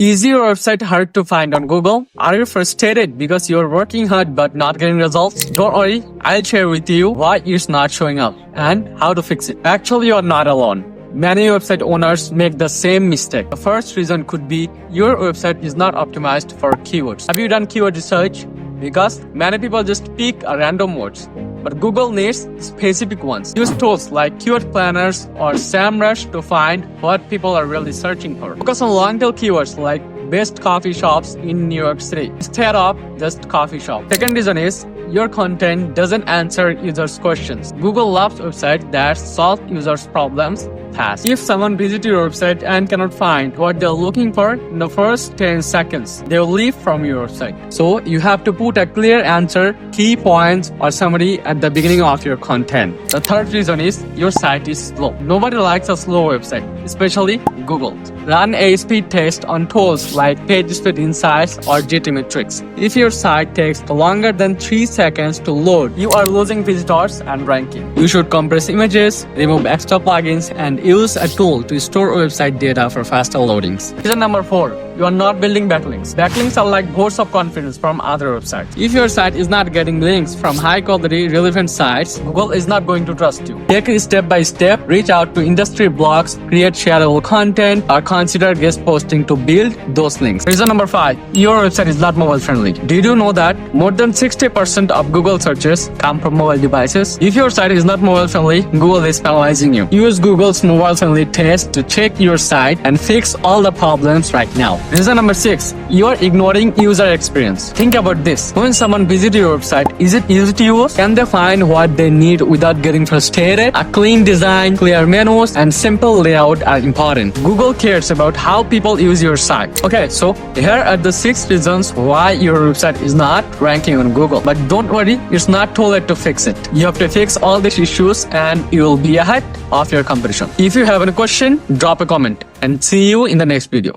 Is your website hard to find on Google? Are you frustrated because you're working hard but not getting results? Don't worry, I'll share with you why it's not showing up and how to fix it. Actually, you're not alone. Many website owners make the same mistake. The first reason could be your website is not optimized for keywords. Have you done keyword research? Because many people just pick random words, but Google needs specific ones. Use tools like keyword planners or SEMrush to find what people are really searching for. Focus on long-tail keywords like best coffee shops in New York City instead of just coffee shop. Second reason is your content doesn't answer users' questions. Google loves websites that solve users' problems fast. If someone visits your website and cannot find what they're looking for in the first 10 seconds, they'll leave from your website. So you have to put a clear answer, key points, or summary at the beginning of your content. The third reason is your site is slow. Nobody likes a slow website, especially Google. Run a speed test on tools like PageSpeed Insights or GTmetrix. If your site takes longer than 3 seconds to load, you are losing visitors and ranking. You should compress images, remove extra plugins, and use a tool to store website data for faster loadings. Reason number 4. You are not building backlinks. Backlinks are like votes of confidence from other websites. If your site is not getting links from high quality relevant sites, Google is not going to trust you. Take it step by step, reach out to industry blogs, create shareable content, or consider guest posting to build those links. Reason number 5. Your website is not mobile friendly. Did you know that more than 60% of Google searches come from mobile devices? If your site is not mobile friendly, Google is penalizing you. Use Google's mobile friendly test to check your site and fix all the problems right now. Reason number 6. You are ignoring user experience. Think about this. When someone visits your website, is it easy to use? Can they find what they need without getting frustrated? A clean design, clear menus, and simple layout are important. Google cares about how people use your site. Okay, so here are the 6 reasons why your website is not ranking on Google. But don't worry, it's not too late to fix it. You have to fix all these issues and you will be ahead of your competition. If you have any question, drop a comment and see you in the next video.